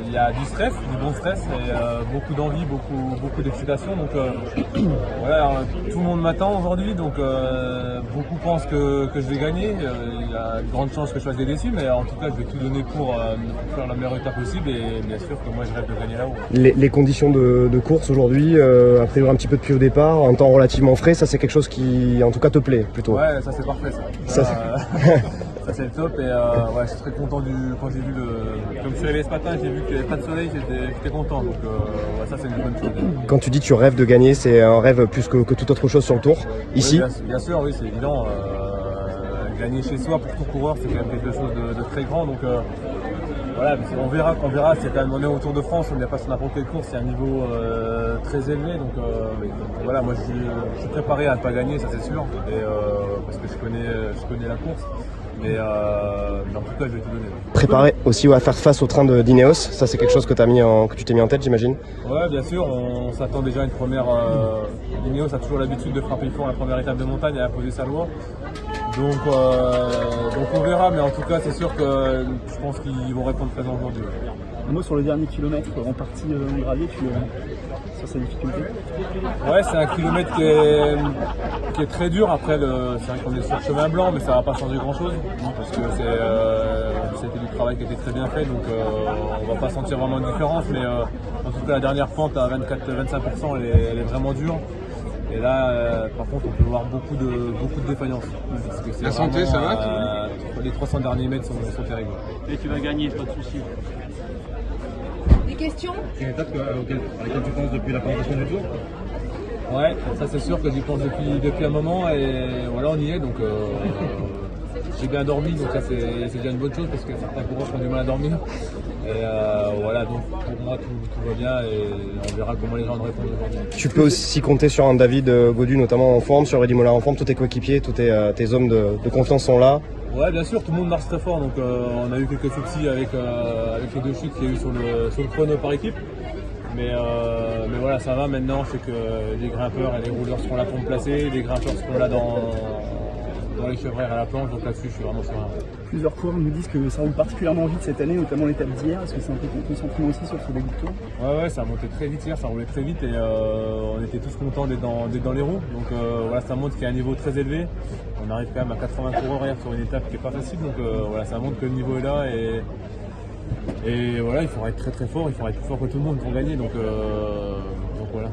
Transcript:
il y a du stress, du bon stress et beaucoup d'envie, beaucoup d'excitation. Donc voilà, tout le monde m'attend aujourd'hui, donc beaucoup pensent que je vais gagner. Il y a de grandes chances que je fasse des déçus, mais en tout cas je vais tout donner pour faire la meilleure étape possible et bien sûr que moi je rêve de gagner là-haut. Les conditions de course aujourd'hui, a priori un petit peu de pluie au départ, un temps relativement frais, ça c'est quelque chose qui en tout cas te plaît plutôt. Ouais, ça c'est parfait ça. Ça c'est le top et ouais, je suis très content quand j'ai vu comme je suis arrivé ce matin, j'ai vu qu'il n'y avait pas de soleil, j'étais content, donc ouais, ça c'est une bonne chose. Quand tu dis que tu rêves de gagner, c'est un rêve plus que toute autre chose sur le tour, ici? Oui, bien sûr, oui, c'est évident. Gagner chez soi pour tout coureur, c'est quand même quelque chose de très grand, donc voilà, on verra, c'est quand même, on est au Tour de France, on n'est pas sur n'importe quelle course, il y a un niveau très élevé, donc voilà, moi je suis préparé à ne pas gagner, ça c'est sûr, et, parce que je connais la course, mais en tout cas je vais tout donner. Préparé aussi à faire face au train d'Ineos, ça c'est quelque chose que tu t'es mis en tête j'imagine? Ouais, bien sûr, on s'attend déjà à une première. Ineos a toujours l'habitude de frapper fort la première étape de montagne et à poser sa loi. Donc on verra, mais en tout cas c'est sûr que je pense qu'ils vont répondre présent aujourd'hui. Un mot sur le dernier kilomètre en partie en gravier, sur sa difficulté? Ouais, c'est un kilomètre qui est très dur. Après, c'est vrai qu'on est sur le chemin blanc, mais ça va pas changer grand chose parce que c'était du travail qui était très bien fait, donc on va pas sentir vraiment de différence. Mais en tout cas, la dernière pente à 24-25%, elle est vraiment dure. Et là, par contre, on peut voir beaucoup de défaillances. Parce que la santé, ça va les 300 derniers mètres sont terribles. Et tu vas gagner, pas de soucis. Des questions? C'est une étape à laquelle tu penses depuis la présentation du tour? Ouais, ça c'est sûr que j'y pense depuis un moment et voilà, on y est, donc j'ai bien dormi, donc ça c'est déjà une bonne chose parce que certains coureurs ont du mal à dormir. Et voilà, donc pour moi tout va bien et on verra comment les gens répondent aujourd'hui. Tu peux aussi compter sur un David Gaudu notamment en forme, sur Eddy Mollard en forme, tous tes coéquipiers, tous tes hommes de confiance sont là. Ouais, bien sûr, tout le monde marche très fort, donc on a eu quelques soucis avec les deux chutes qu'il y a eu sur le chrono par équipe. Mais voilà, ça va maintenant, c'est que les grimpeurs et les rouleurs seront là pour me placer, les grimpeurs seront là dans les chevrères à la planche, donc là-dessus je suis vraiment serein. Plusieurs coureurs nous disent que ça roule particulièrement vite cette année, notamment l'étape d'hier. Est-ce que c'est un peu ton sentiment aussi sur ce début de tour? Ouais, ça a monté très vite hier, ça roulait très vite et on était tous contents d'être dans les roues. Donc voilà, ça montre qu'il y a un niveau très élevé. On arrive quand même à 80 coureurs hier sur une étape qui n'est pas facile, donc voilà, ça montre que le niveau est là et voilà, il faudra être très très fort, il faudra être plus fort que tout le monde pour gagner, donc voilà.